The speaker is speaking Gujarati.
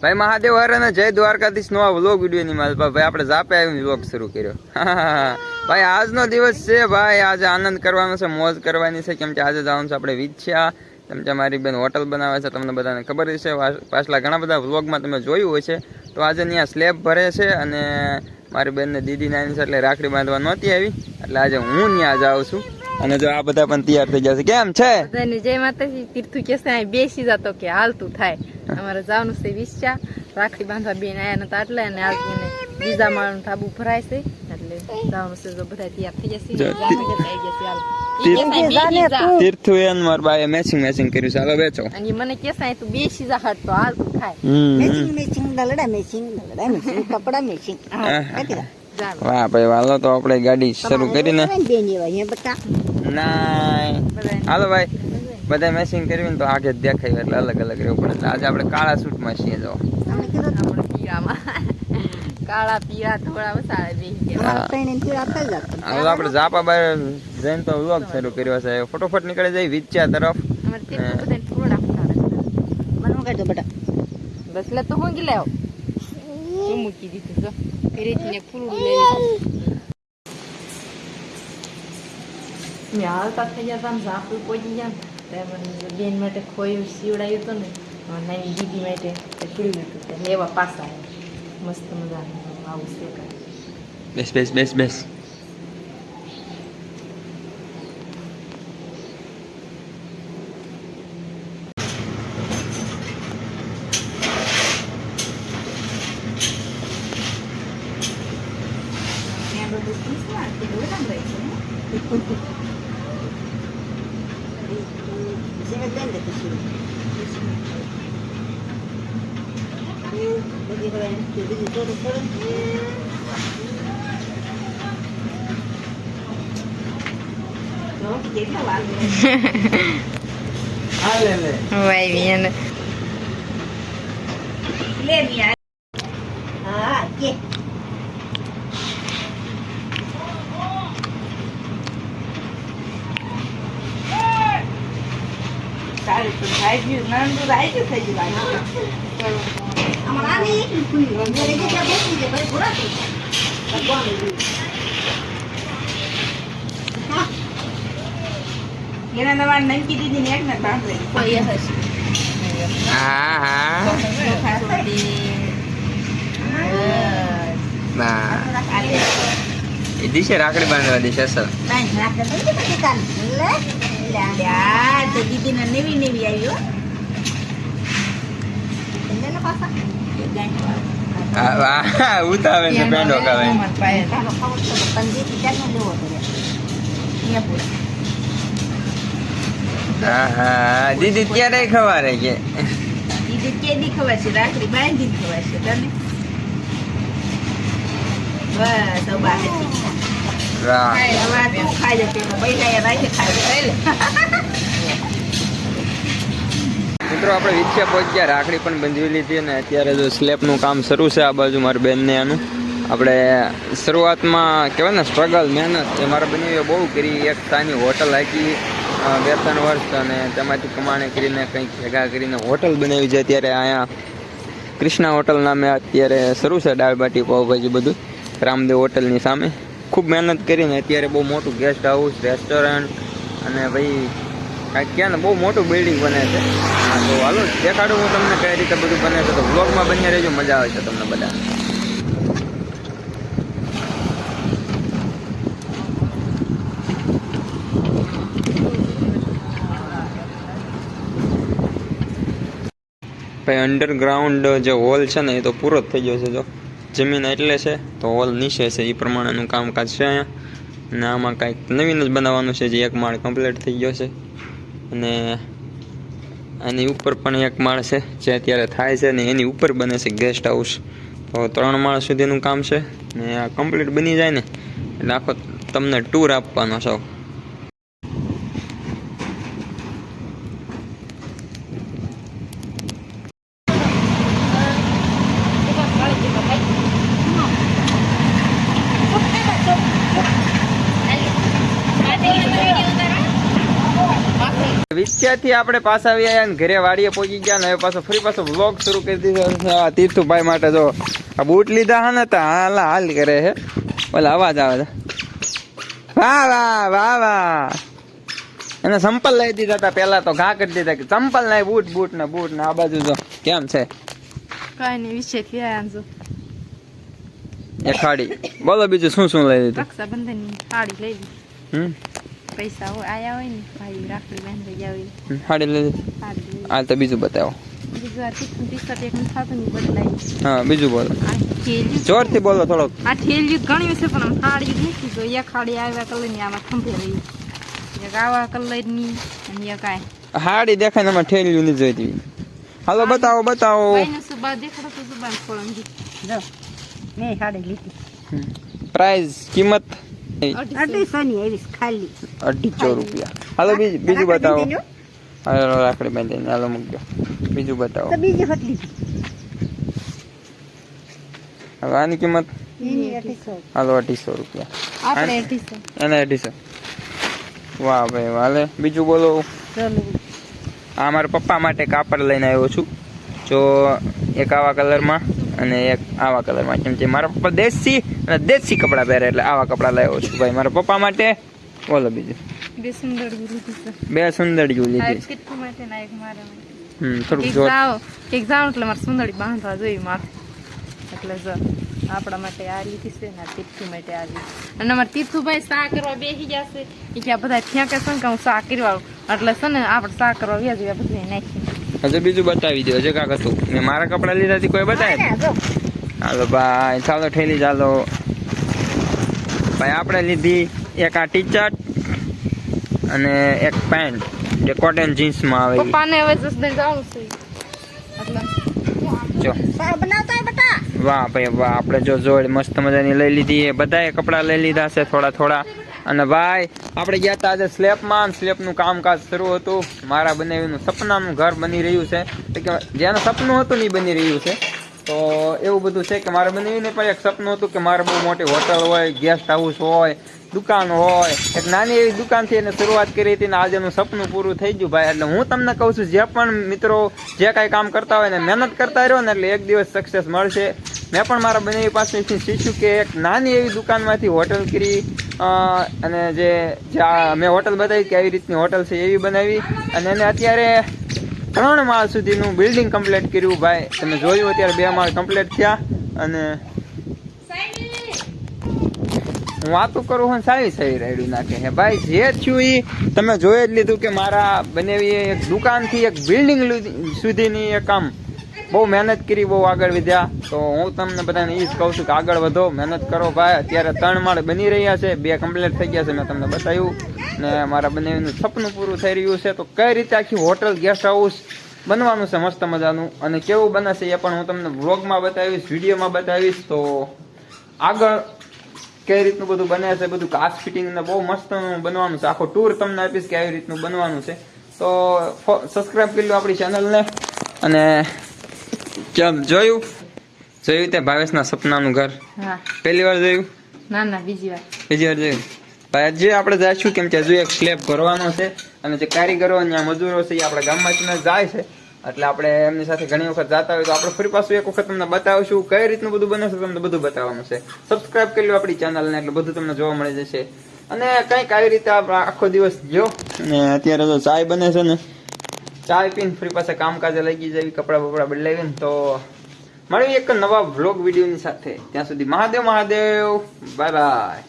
ભાઈ મહાદેવ હર અને જય દ્વારકાધીશ નો વ્લોગ વિડીયો ની માલ ભાઈ આપણે જાપે આવીને વ્લોગ શરૂ કર્યો ભાઈ આજનો દિવસ છે ભાઈ આજે આનંદ કરવાનો છે મોજ કરવાની છે કેમ કે આજે જવાનું છે આપણે વિછ્યા કેમ કે મારી બેન હોટલ બનાવે છે તમને બધાને ખબર છે પાછલા ઘણા બધા વ્લોગમાં તમે જોયું હોય છે તો આજે ત્યાં સ્લેબ ભરે છે અને મારી બેનને દીદી નાની છે એટલે રાખડી બાંધવા નહોતી આવી એટલે આજે હું ત્યાં જાઉં છું અને જો આ બધા પણ તૈયાર થઈ ગયા છે કેમ છે બધાને જય માતાજી તીર્થુ કેસે બેસી જતો કે હાલતું થાય અમારે જવાનું છે વિછ્યા રાખડી બાંધવા બેન આયા નતા એટલે અને આજ એને બીજા માળનું ધાબુ ભરાય છે એટલે જવાનું છે જો બધા તૈયાર થઈ જશે તીર્થુ એન માર બાએ મેચિંગ કર્યું છે હાલો બેચો અને મને કેસાય તું બેસી જા હટ તો હાલતું થાય મેચિંગ કપડા મેચિંગ વાહ ભાઈ હાલો તો આપણે ગાડી શરૂ કરીને ના હાલો ભાઈ બધા મેચિંગ કર્યું ને તો આગે દેખાય એટલે અલગ અલગ રહેવું પડે એટલે આજે આપણે કાળા સૂટમાં છીએ જો કાળા પીળા થોડા વસાડે હવે આપણે જાપા બહાર જઈને તો વ્લોગ શરૂ કર્યો છે ફટોફટ નીકળી જાય વિછ્યા તરફ બસ લે તો હું ગી લાવ મૂકી દીધું જો ફરીથી ફૂલડું લઈ મેં હાલતા થઈ ગયા હતા ઝાપડું પહોંચી ગયા બેન માટે ખોયું સીવડાયું હતું ને નાની દીદી માટે ખીલ્યું હતું લેવા પાછા મસ્ત મજાનું આવું છે બેસ એના તમારે નમકી દીદી ને એક ને બાંધે એ દિશે રાખડી બાંધવા દિશે અસલ તો દીદી ને નવી નવી આવ્યો ઉતાવે છે પેંડો કાવે દીદી ક્યારે ખવારે કે દીદી કેદી ખવાય છે રાખડી બાંધી ખવાય છે તને બસ બાહે ખાઈ જતી પૈસા રાખી ખાઈ મિત્રો આપણે વિછ્યા પહોંચ્યા રાખડી પણ બંધવી લીધી અને અત્યારે જો સ્લેબનું કામ શરૂ છે આ બાજુ મારી બેનને આનું આપણે શરૂઆતમાં કહેવાય ને સ્ટ્રગલ મહેનત એ મારા બની બહુ કરી એક તાની હોટલ હાકી 2-3 વર્ષ અને તેમાંથી કમાણી કરીને કંઈક ભેગા કરીને હોટલ બનાવી છે અત્યારે અહીંયા કૃષ્ણા હોટલ નામે અત્યારે શરૂ છે દાળ બાટી પાવભાજી બધું રામદેવ હોટલની સામે ખૂબ મહેનત કરીને અત્યારે બહુ મોટું ગેસ્ટ હાઉસ રેસ્ટોરન્ટ અને ભાઈ કાંઈક ક્યાં ને બહુ મોટું બિલ્ડિંગ બને છે હા તો હાલો દેખાડું હું તમને કઈ રીતે બધું બને છે તો વ્લોગમાં બન્યા રહેજો મજા આવે છે તમને બધા ભાઈ અંડરગ્રાઉન્ડ જે હોલ છે ને એ તો પૂરો જ થઈ ગયો છે જો જમીન એટલે છે તો હોલ નીચે છે એ પ્રમાણેનું કામકાજ છે અહીંયા અને આમાં કાંઈક નવીન જ બનાવવાનું છે જે એક માળ કમ્પ્લીટ થઈ ગયો છે અને આની ઉપર પણ એક માળ છે જે અત્યારે થાય છે ને એની ઉપર બને છે ગેસ્ટ હાઉસ તો 3 માળ સુધીનું કામ છે ને આ કમ્પ્લીટ બની જાય ને એટલે આખો તમને ટૂર આપવાનો છો વિછ્યાથી આપણે પાછા આવી આવ્યા ને ઘરે વાડીએ પહોંચી ગયા ને હવે પાછો વ્લોગ શરૂ કરી દીધો છે. આ તીર્થુભાઈ માટે જો આ બૂટ લીધા હા ને હાલ કરે છે. ઓલા અવાજ આવે છે. વાહ વાહ વાહ વાહ. એને સંપલ લઈ દીધા હતા પેલા તો ઘા કરી દીધા કે સંપલ નહીં બૂટ ને આ બાજુ જો કેમ છે કઈ નહીં વિશે થી આયા જો એ ખાડી. બોલો બીજું શું લઈ લીધું? રક્ષાબંધન ની સાડી લઈ લીધી. પૈસા હોય આયા હોય ને ભાઈ રાખડી બાંધી ગયા હોય સાડી લઈ લીધી. સાડી લઈ હાલ તો બીજું બતાવો. બીજું આ ટી-શર્ટ એક થતું નહીં બદલાય. હા બીજું બોલો, આ થેલી જોરથી બોલો થોડોક. આ થેલી ઘણી છે પણ સાડી નથી તો એક ખાડી આવ્યા કલર ની આમાં ખંભે રહી એક આવા કલર ની અને એક આ હાડી દેખાય ને આમાં ઠેલ્યું નહીં જોઈતી. હાલો બતાવો ભાઈને સુબા દેખાડો તો સુબા ખોળંગી જો મેં સાડી લીધી પ્રાઇસ કિંમત 250 ની આવી ખાલી 250 રૂપિયા. હાલો બીજું બતાવો. હાલો રાખડી બાંધીને હાલો મૂકજો. બીજું બતાવો. તો બીજી હટ લીધી હવે આની કિંમત એની 250 હાલો 250 રૂપિયા. આપણે 250 એને 250. વાહ ભાઈ વાલે. બીજું બોલો. ચાલો આ મારા પપ્પા માટે કાપડ લઈને આવ્યો છું. જો એક આવા કલરમાં અને એક આવા કલરમાં. કેમ કે મારા પપ્પા દેશી કપડાં પહેરે એટલે આવા કપડાં લાવ્યો છું ભાઈ મારા પપ્પા માટે. બોલો બીજું. બે સુંદર લીધી છે બે સુંદડીયું આ લીધી. કેટલું માટે ના એક મારા માટે થોડુંક એક જોર. જાવ એટલે મારે સુંદરી બાંધવા જોઈએ માથે એટલે જો આપણા માટે આ લીધી છે ને તીર્થુ માટે આ લીધી અને અમારે તીર્થુભાઈ શા કરવા બેસી જશે એ કે આ બધા ત્યાં કે છે ને કે હું શા કરવા એટલે છે ને આપણે શા કરવા વ્યાજ બધું નાખી હજુ બીજું બતાવી દો. હજુ કાંક હતું મેં મારા કપડાં લીધા હતી કોઈ બતાવે? હાલો ભાઈ ચાલો ઠેલી ચાલો ભાઈ. આપણે લીધી એક આ ટી શર્ટ અને એક પેન્ટ જે કોટન જીન્સમાં આવે ઈ. પપ્પાને હવે જસદણ જવાનું છે એટલે જો બનાવતા બટા વાહ ભાઈ વાહ. આપણે જો જોડ મસ્ત મજાની લઈ લીધી. એ બધાએ કપડાં લઈ લીધા છે થોડા. અને ભાઈ આપણે ગયા હતા આજે સ્લેબનું કામકાજ શરૂ હતું. મારા બનાવીનું સપનાનું ઘર બની રહ્યું છે કે જેનું સપનું હતું ને બની રહ્યું છે. તો એવું બધું છે કે મારે બનાવીને પણ એક સપનું હતું કે મારે બહુ મોટી હોટલ હોય, ગેસ્ટ હાઉસ હોય, દુકાન હોય. એક નાની એવી દુકાનથી એને શરૂઆત કરી હતી ને આજે એનું સપનું પૂરું થઈ ગયું ભાઈ. એટલે હું તમને કહું છું જે પણ મિત્રો જે કાંઈ કામ કરતા હોય ને મહેનત કરતા રહ્યો ને એટલે એક દિવસ સક્સેસ મળશે. મેં પણ મારા બનાવી પાસેથી શીખ્યું કે એક નાની એવી દુકાનમાંથી હોટલ કરી અને જે મેં હોટલ બતાવી કે આવી રીતની હોટલ છે એવી બનાવી અને એને અત્યારે 3 માળ સુધીનું બિલ્ડિંગ કમ્પ્લીટ કર્યું ભાઈ. તમે જોયું અત્યારે 2 માળ કમ્પ્લીટ થયા અને હું વાતું કરું હું સાવી રેડી નાખે હે ભાઈ. જે થયું એ તમે જોઈ જ લીધું કે મારા બનાવી એક દુકાનથી એક બિલ્ડિંગ સુધીની એક કામ બહુ મહેનત કરી, બહુ આગળ વધ્યા. તો હું તમને બધાને એ જ કહું છું કે આગળ વધો, મહેનત કરો ભાઈ. અત્યારે 3 માળ બની રહ્યા છે, 2 કમ્પ્લીટ થઈ ગયા છે મેં તમને બતાવ્યું ને મારા બનાવીનું સપનું પૂરું થઈ રહ્યું છે. તો કઈ રીતે આખી હોટલ ગેસ્ટ હાઉસ બનવાનું છે મસ્ત મજાનું અને કેવું બનશે એ પણ હું તમને વ્લોગમાં બતાવીશ, વિડીયોમાં બતાવીશ. તો આગળ કઈ રીતનું બધું બને છે, બધું કાચ ફિટિંગ ને બહુ મસ્ત બનવાનું છે. આખો ટૂર તમને આપીશ કે આવી રીતનું બનવાનું છે. તો સબસ્ક્રાઈબ કરી લો આપણી ચેનલને. અને કેમ જોયું તે ભાવેશના સપનાનું ઘર? હા પહેલી વાર જોયું? ના બીજી વાર જોયું ભાઈ. હજી આપણે જઈશું કેમ કે હજુ એક સ્લેબ ભરવાનો છે અને જે કારીગરો અને મજૂરો છે એ આપણા ગામમાંથી જાય છે એટલે આપણે એમની સાથે ઘણી વખત જતા હોય તો આપણે ફરી પાછું એક વખત તમને બતાવીશું કઈ રીતનું બધું બને છે. તમને બધું બતાવવાનું છે. સબસ્ક્રાઇબ કરી લો આપણી ચેનલને એટલે બધું તમને જોવા મળી જશે. અને કંઈક આવી રીતે આપણે આખો દિવસ જો અને અત્યારે તો ચાય બને છે ને ચાય પીને ફરી પાસે કામકાજે લાગી જાય, કપડાં બપડા બદલાવીને. તો મળીએ એક નવા વ્લોગ વિડીયોની સાથે. ત્યાં સુધી મહાદેવ. Bye bye.